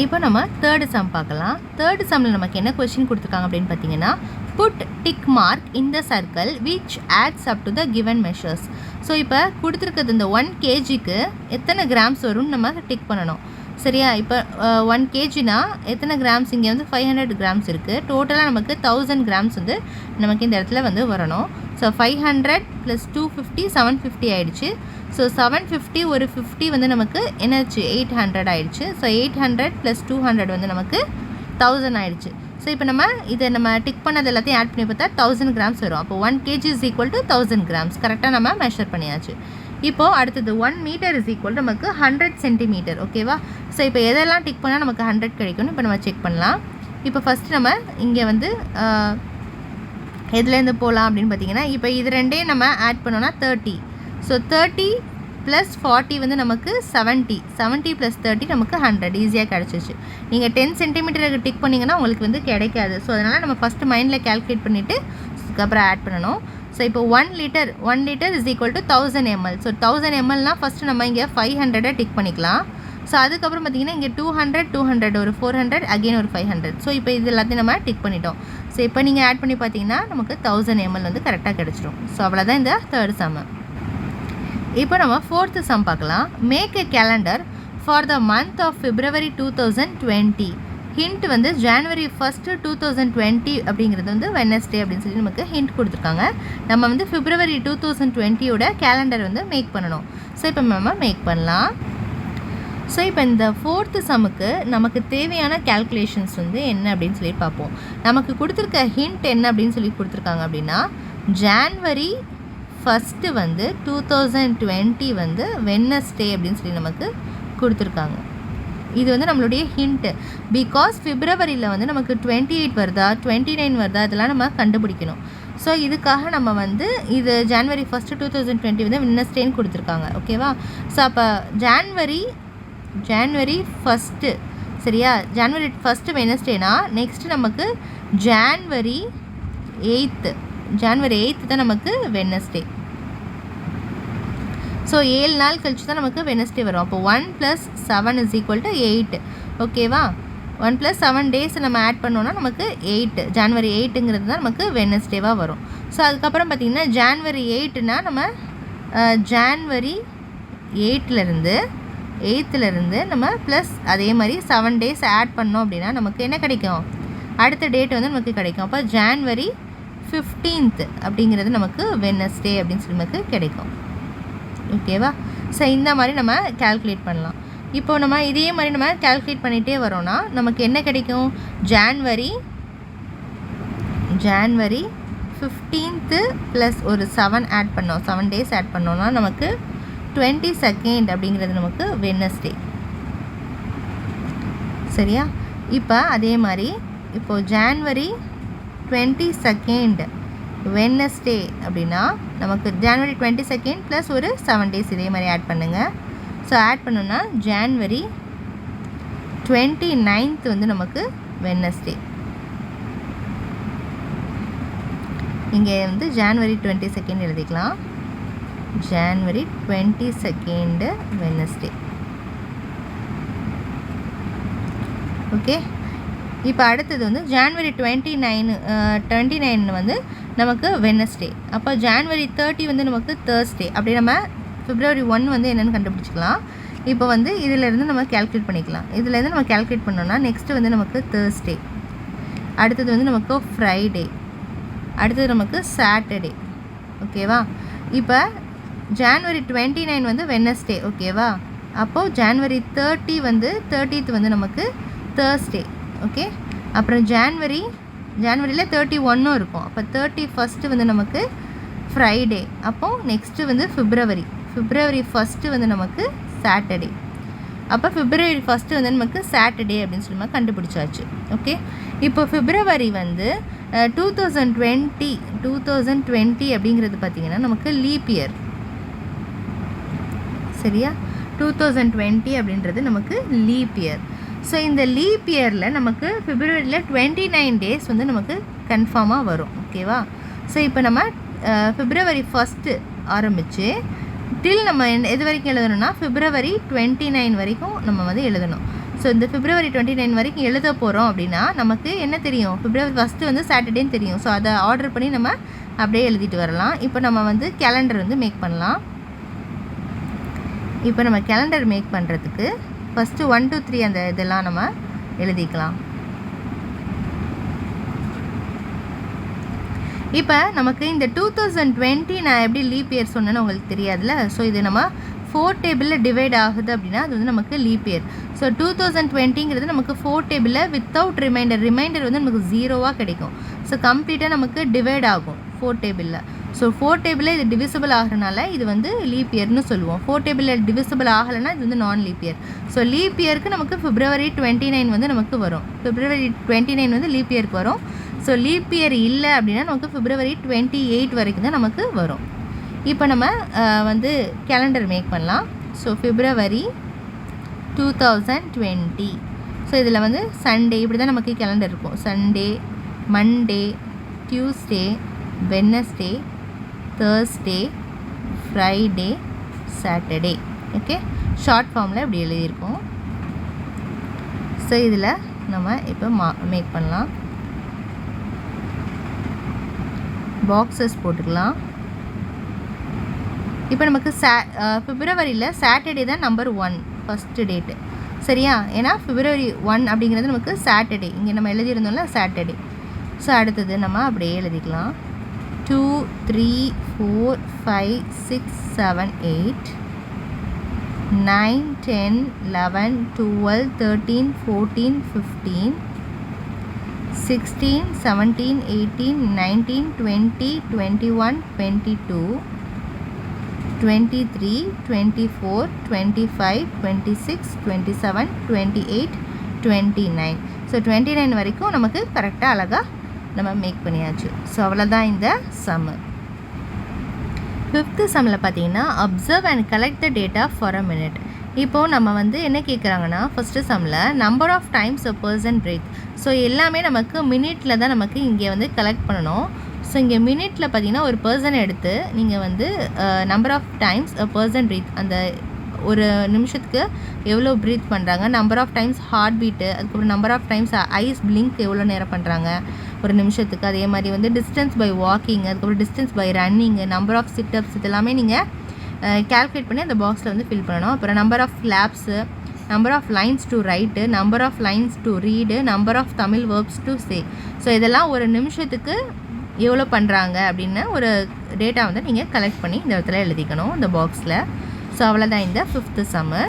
இப்போ நம்ம third some பார்க்கலாம். தேர்டு சம்மில் நமக்கு என்ன கொஸ்டின் கொடுத்துருக்காங்க அப்படின்னு பார்த்தீங்கன்னா, put tick mark in the circle which adds up to the given measures. So இப்போ கொடுத்துருக்கிறது இந்த 1 kgக்கு எத்தனை கிராம்ஸ் வரும்னு நம்ம டிக் பண்ணணும். சரியா? இப்போ 1 kgனா எத்தனை கிராம்ஸ், இங்கே வந்து 500 கிராம்ஸ் இருக்குது. டோட்டலாக நமக்கு 1000 கிராம்ஸ் வந்து நமக்கு இந்த இடத்துல வந்து வரணும். ஸோ 500 + 250 750 ஆகிடுச்சு. ஸோ 750 ஒரு 50 வந்து நமக்கு என்னாச்சு 800 ஆகிடுச்சு. ஸோ 800 + 200 வந்து நமக்கு 1000 ஆகிடுச்சு. ஸோ இப்போ நம்ம இதை நம்ம டிக் பண்ணது எல்லாத்தையும் ஆட் பண்ணி பார்த்தா 1000 கிராம்ஸ் வரும். அப்போ 1 kg = 1000 கிராம்ஸ் கரெக்டாக நம்ம மெஷர் பண்ணியாச்சு. இப்போது அடுத்தது 1 மீட்டர் = நமக்கு 100 சென்டிமீட்டர். ஓகேவா? ஸோ இப்போ எதெல்லாம் டிக் பண்ணால் நமக்கு 100 கிடைக்கும்னு இப்போ நம்ம செக் பண்ணலாம். இப்போ ஃபஸ்ட்டு நம்ம இங்கே வந்து எதுலேருந்து போகலாம் அப்படின்னு பார்த்தீங்கன்னா, இப்போ இது ரெண்டையும் நம்ம ஆட் பண்ணோன்னா 30. ஸோ 30 + 40 வந்து நமக்கு 70. 70 + 30 நமக்கு 100 ஈஸியாக கிடச்சிச்சு. நீங்கள் 10 சென்டிமீட்டருக்கு டிக் பண்ணிங்கன்னா உங்களுக்கு வந்து கிடைக்காது. ஸோ அதனால் நம்ம ஃபஸ்ட்டு மைண்டில் கேல்குலேட் பண்ணிவிட்டு அதுக்கப்புறம் ஆட் பண்ணணும். ஸோ இப்போ 1 லிட்டர் = 1000 ml. ஸோ 1000 mlனால் ஃபஸ்ட்டு நம்ம இங்கே 500 டிக் பண்ணிக்கலாம். ஸோ அதுக்கப்புறம் பார்த்திங்கன்னா இங்கே 200 ஒரு 400 அகெயின் ஒரு 500. ஸோ இப்போ இது எல்லாத்தையும் நம்ம டிக் பண்ணிட்டோம். ஸோ இப்போ நீங்கள் ஆட் பண்ணி பார்த்தீங்கன்னா நமக்கு 1000 ml வந்து கரெக்டாக கிடச்சிடும். ஸோ அவ்வளோதான் இந்த தேர்ட் சம். இப்போ நம்ம ஃபோர்த்து சம் பார்க்கலாம். Make a calendar for the month of February 2020. Hint வந்து January 1, 2020 அப்படிங்கிறது வந்து வெட்னஸ்டே அப்படின்னு சொல்லி நமக்கு ஹிண்ட் கொடுத்துருக்காங்க. நம்ம வந்து February 2020யோட கேலண்டர் வந்து மேக் பண்ணணும். ஸோ இப்போ நம்ம மேக் பண்ணலாம். ஸோ இப்போ இந்த ஃபோர்த்து சம்முக்கு நமக்கு தேவையான கேல்குலேஷன்ஸ் வந்து என்ன அப்படின்னு சொல்லி பார்ப்போம். நமக்கு கொடுத்துருக்க ஹிண்ட் என்ன அப்படின்னு சொல்லி கொடுத்துருக்காங்க அப்படின்னா, January 1 வந்து 2020 வந்து வெட்னஸ்டே அப்படின்னு சொல்லி நமக்கு கொடுத்துருக்காங்க. இது வந்து நம்மளுடைய ஹிண்ட்டு. பிகாஸ் பிப்ரவரியில் வந்து நமக்கு 28 வருதா 29 வருதா இதெல்லாம் நம்ம கண்டுபிடிக்கணும். ஸோ இதுக்காக நம்ம வந்து இது January 1, 2020 வந்து வெட்னஸ்டேன்னு கொடுத்துருக்காங்க. ஓகேவா? ஸோ அப்போ January 1 சரியா? January 1 வெட்னஸ்டேனா நெக்ஸ்ட்டு நமக்கு January 8 தான் நமக்கு வெட்னஸ்டே. ஸோ 7 நாள் கழிச்சு தான் நமக்கு வெட்னஸ்டே வரும். அப்போ 1 + 7 = 8. ஓகேவா? 1 + 7 டேஸ் நம்ம ஆட் பண்ணோன்னா நமக்கு 8 January 8ங்கிறது தான் நமக்கு வெட்னஸ்டேவாக வரும். ஸோ அதுக்கப்புறம் பார்த்திங்கன்னா January 8னா நம்ம January 8லேருந்து நம்ம ப்ளஸ் அதே மாதிரி 7 டேஸ் ஆட் பண்ணோம் அப்படின்னா நமக்கு என்ன கிடைக்கும், அடுத்த டேட் வந்து நமக்கு கிடைக்கும். அப்போ January 15 அப்படிங்கிறது நமக்கு வெட்னஸ்டே அப்படின்னு சொல்லி நமக்கு கிடைக்கும். ஓகேவா? ஸோ இந்த மாதிரி நம்ம கேல்குலேட் பண்ணலாம். இப்போ நம்ம இதே மாதிரி நம்ம கேல்குலேட் பண்ணிகிட்டே வரோன்னா நமக்கு என்ன கிடைக்கும், January 15 ப்ளஸ் ஒரு 7 ஆட் பண்ணோம், 7 டேஸ் ஆட் பண்ணோன்னா நமக்கு 22 அப்படிங்கிறது நமக்கு வெட்னஸ்டே. சரியா? இப்போ அதே மாதிரி இப்போது January 22 வெட்னஸ்டே அப்படின்னா நமக்கு January 22 ப்ளஸ் ஒரு 7 டேஸ் இதே மாதிரி ஆட் பண்ணுங்கள். ஸோ ஆட் பண்ணோன்னா January 29 வந்து நமக்கு வெட்னஸ்டே. இங்கே வந்து January 22 எழுதிக்கலாம். January 22 Wednesday. ஓகே. இப்போ அடுத்தது வந்து January 29 வந்து நமக்கு வெட்னஸ்டே. அப்போ January 30 வந்து நமக்கு தேர்ஸ்டே. அப்படி நம்ம February 1 வந்து என்னென்னு கண்டுபிடிச்சிக்கலாம். இப்போ வந்து இதிலேருந்து நம்ம கேல்குலேட் பண்ணிக்கலாம். இதிலேருந்து நம்ம கேல்குலேட் பண்ணோன்னா நெக்ஸ்ட்டு வந்து நமக்கு தேர்ஸ்டே, அடுத்தது வந்து நமக்கு ஃப்ரைடே, அடுத்தது நமக்கு சாட்டர்டே. ஓகேவா? இப்போ January 29 வந்து வெட்னஸ்டே. ஓகேவா? அப்போது January 30 வந்து 30th வந்து நமக்கு தேர்ஸ்டே. ஓகே. அப்புறம் ஜான்வரியில் 31 இருக்கும். அப்போ 31 வந்து நமக்கு ஃப்ரைடே. அப்போது நெக்ஸ்ட்டு வந்து February 1 வந்து நமக்கு சாட்டர்டே. அப்போ February 1 வந்து நமக்கு சாட்டர்டே அப்படின்னு சொல்லி நம்ம கண்டுபிடிச்சாச்சு. ஓகே. இப்போ February வந்து 2020 அப்படிங்கிறது பார்த்திங்கன்னா நமக்கு லீப் இயர். சரியா? 2020 அப்படின்றது நமக்கு லீப் இயர். ஸோ இந்த லீப் இயரில் நமக்கு Februaryயில் 29 டேஸ் வந்து நமக்கு கன்ஃபார்மாக வரும். ஓகேவா? ஸோ இப்போ நம்ம February 1 ஆரம்பித்து டில் நம்ம எது வரைக்கும் எழுதணும்னா February 29 வரைக்கும் நம்ம வந்து எழுதணும். ஸோ இந்த February 29 வரைக்கும் எழுத போகிறோம் அப்படின்னா நமக்கு என்ன தெரியும், February 1 வந்து சாட்டர்டேன்னு தெரியும். ஸோ அதை ஆர்டர் பண்ணி நம்ம அப்படியே எழுதிட்டு வரலாம். இப்போ நம்ம வந்து கேலண்டர் வந்து மேக் பண்ணலாம். இப்போ நம்ம கேலண்டர் மேக் பண்ணுறதுக்கு ஃபஸ்ட்டு 1 2 3 அந்த இதெல்லாம் நம்ம எழுதிக்கலாம். இப்போ நமக்கு இந்த 2020 நான் எப்படி லீப் இயர் சொன்னேன்னு உங்களுக்கு தெரியாதுல்ல. ஸோ இது நம்ம 4 டேபிளில் டிவைட் ஆகுது அப்படின்னா அது வந்து நமக்கு லீப் இயர். ஸோ 2020ங்கிறது நமக்கு 4 டேபிளில் வித்தவுட் ரிமைண்டர் வந்து நமக்கு 0வாக கிடைக்கும். ஸோ கம்ப்ளீட்டாக நமக்கு டிவைட் ஆகும் 4 டேபிளில். ஸோ 4 டேபிளில் இது டிவிசிபிள் ஆகிறனால இது வந்து லீப் இயர்னு சொல்லுவோம். 4 டேபிளில் டிவிசிபிள் ஆகலைன்னா இது வந்து நான் லீப் இயர். ஸோ லீப் இயருக்கு நமக்கு February 29 வந்து நமக்கு வரும். February 29 வந்து லீப் இயருக்கு வரும். ஸோ லீப் இயர் இல்லை அப்படின்னா நமக்கு February 28 வரைக்கும் தான் நமக்கு வரும். இப்போ நம்ம வந்து கேலண்டர் மேக் பண்ணலாம். So February 2020. ஸோ இதில் வந்து சண்டே இப்படி தான் நமக்கு கேலண்டர் இருக்கும். Sunday, Monday, Tuesday, Wednesday, Thursday, Friday, Saturday. Okay, short ஃபார்மில் இப்படி எழுதியிருக்கோம். ஸோ இதில் நம்ம இப்போ மேக் பண்ணலாம். பாக்ஸஸ் போட்டுக்கலாம். இப்போ நமக்கு Februaryயில் சாட்டர்டே தான் நம்பர் 1 ஃபஸ்ட்டு டேட்டு, சரியா? ஏன்னா February 1 அப்படிங்கிறது நமக்கு சாட்டர்டே, இங்கே நம்ம எழுதியிருந்தோம்ல சாட்டர்டே. ஸோ அடுத்தது நம்ம அப்படியே எழுதிக்கலாம். 2 3 4 5 6 7 8 9 10 11 12 13 14 15 16 17 18 19 20 21 22 23 24 25 26 27 28 29. ஸோ 29 வரைக்கும் நமக்கு கரெக்டாக அழகாக நம்ம மேக் பண்ணியாச்சு. ஸோ அவ்வளோதான் இந்த சம்மு. 5th சம்மில் பார்த்தீங்கன்னா observe and collect the data for a minute. இப்போது நம்ம வந்து என்ன கேட்குறாங்கன்னா ஃபஸ்ட்டு சம்மில் number of times a person breathe. So எல்லாமே நமக்கு மினிட்டில் தான் நமக்கு இங்கே வந்து கலெக்ட் பண்ணணும். ஸோ இங்கே மினிட்டில் பார்த்தீங்கன்னா ஒரு பர்சன் எடுத்து நீங்கள் வந்து number of times a person breathe, அந்த ஒரு நிமிஷத்துக்கு எவ்வளோ ப்ரீத் பண்ணுறாங்க, number of times heart beat, அதுக்கப்புறம் number of times eyes blink எவ்வளோ நேரம் பண்ணுறாங்க ஒரு நிமிஷத்துக்கு, அதே மாதிரி வந்து டிஸ்டன்ஸ் பை வாக்கிங், அதுக்கப்புறம் distance by running, number of situps, இதெல்லாமே நீங்கள் கேல்குலேட் பண்ணி அந்த பாக்ஸில் வந்து ஃபில் பண்ணணும். அப்புறம் number of laps, number of lines to write, number of lines to read, number of Tamil verbs to say. So இதெல்லாம் ஒரு நிமிஷத்துக்கு எவ்வளோ பண்ணுறாங்க அப்படின்னு ஒரு டேட்டா வந்து நீங்கள் கலெக்ட் பண்ணி இந்த இடத்துல எழுதிக்கணும் இந்த பாக்ஸில். ஸோ அவ்வளோதான் இந்த 5th சம்மு.